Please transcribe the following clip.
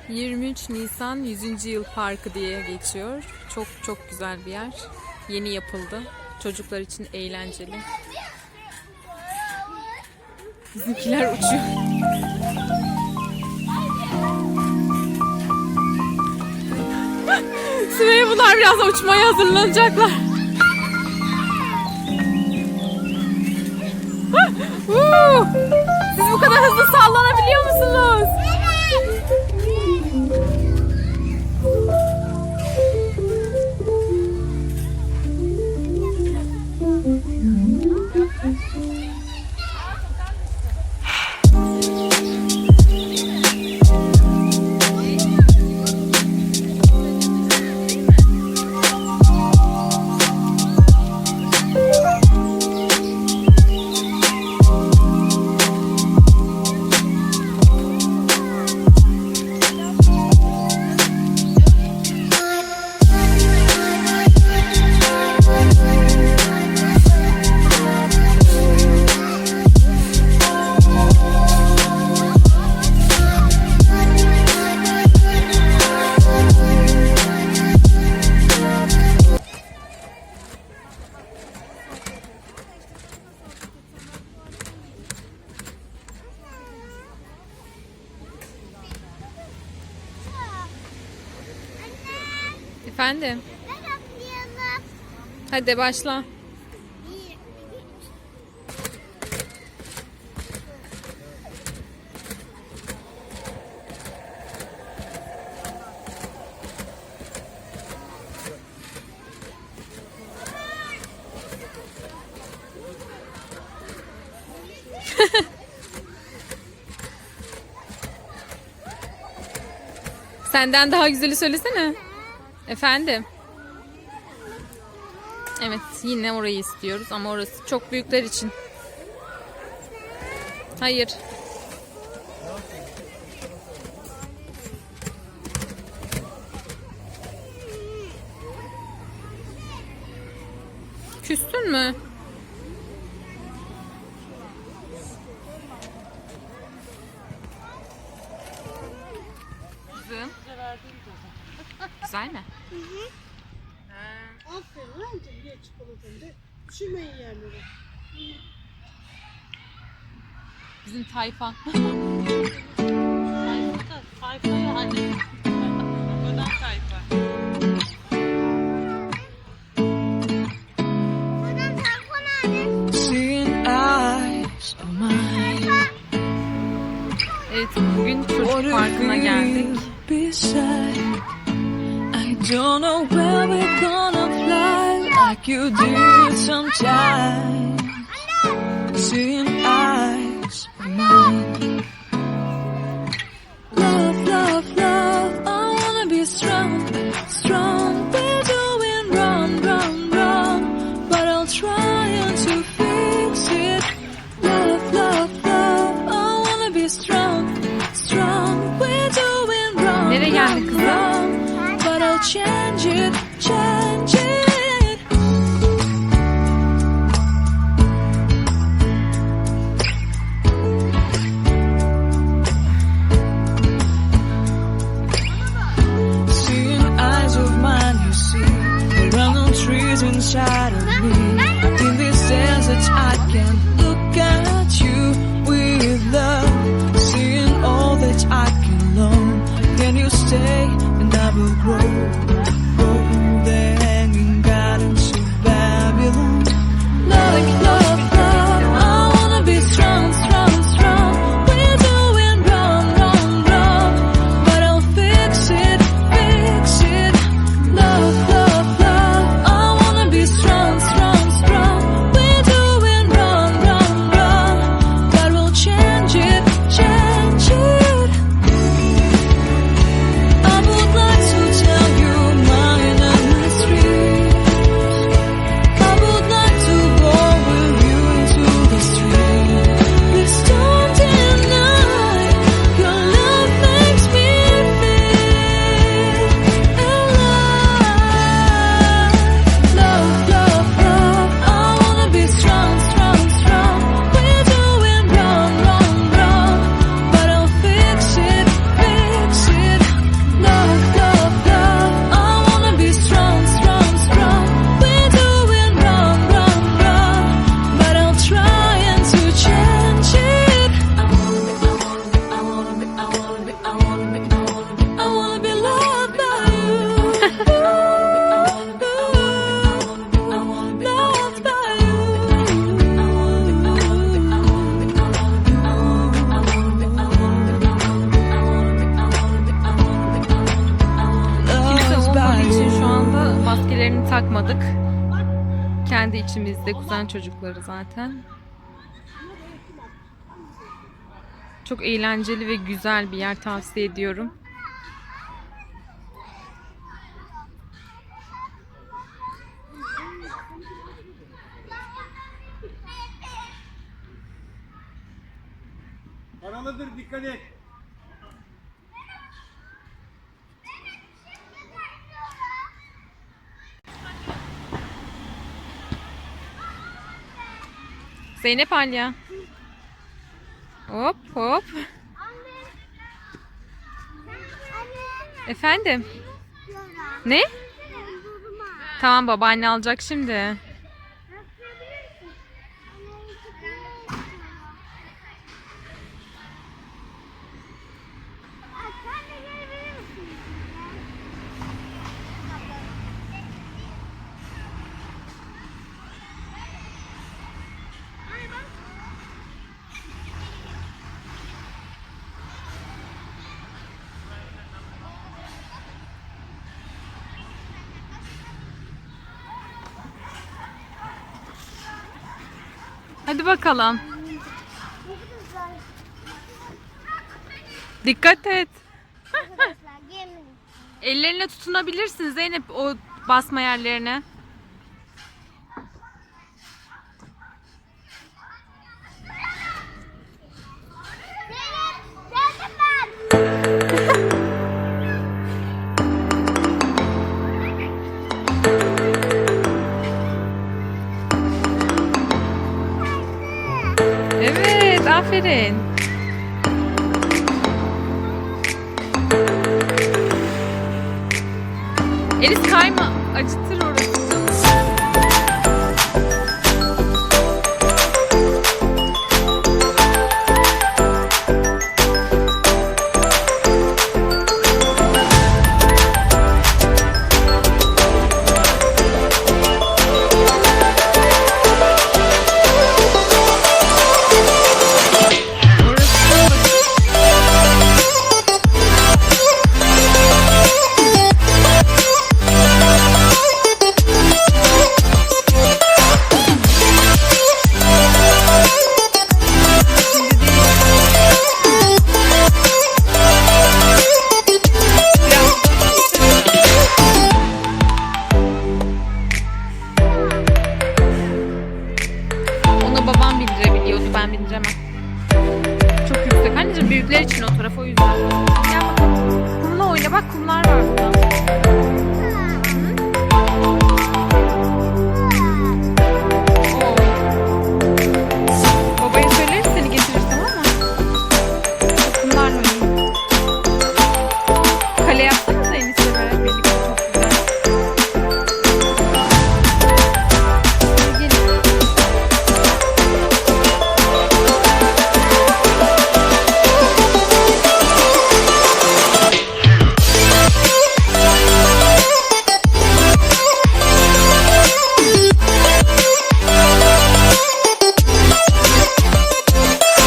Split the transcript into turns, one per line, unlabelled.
23 Nisan 100. Yıl Parkı diye geçiyor. Çok çok güzel bir yer. Yeni yapıldı. Çocuklar için eğlenceli. Bizimkiler uçuyor. Süreyya, bunlar biraz uçmaya hazırlanacaklar. Siz bu kadar hızlı sallanabiliyor musunuz? Efendim? Hadi başla. Senden daha güzeli söylesene. Efendim? Evet, yine orayı istiyoruz ama orası çok büyükler için. Hayır. Küstün mü? Kızım. Güzel mi?
Hı hı. Aferin anneciğim, ye çikolatanı da. Üşümeyin yerlere.
Bizim tayfa.
Tayfa yani. Buradan tayfa.
Buradan tayfa nerede?
Evet, bugün çocuk parkına geldik.
I don't know where we're gonna fly like you did sometimes. Seeing eyes of mine. Love, love, love, I wanna be strong, strong. We're doing wrong, wrong, wrong, but I'll try to fix it. Love, love, love, I wanna be strong, strong. We're doing wrong,
Nereye geldik kızım?
wrong, but I'll change it, change it. Seeing eyes of mine, you see, there are no trees inside of me. In this desert, I can look at you with love. Seeing all that I can learn. Can you stay and I will grow? Grow the hanging gardens of Babylon. Love, love, love, I wanna be strong, strong, strong. We're doing wrong, wrong, wrong, but I'll fix it, fix it. Love, love, love, I wanna be strong, strong, strong. We're doing wrong, wrong, wrong, but we'll change it, change it. I would like to tell you
takmadık. Kendi içimizde kuzen çocukları zaten. Çok eğlenceli ve güzel bir yer, tavsiye ediyorum.
Paralıdır, dikkat et.
Zeynep Alya. Hop hop. Efendim? Ne? Tamam, babaanne alacak şimdi. Hadi bakalım. Dikkat et. Ellerine tutunabilirsin Zeynep, o basma yerlerine. Evet, aferin. Elis kayma, acıtır orası. Onu babam bindirebiliyordu, ben bindiremem. Çok yüksek. Anneciğim, büyükler için o taraf, o yüzden. Gel bakalım. Kumla oyna, bak kumlar var burada.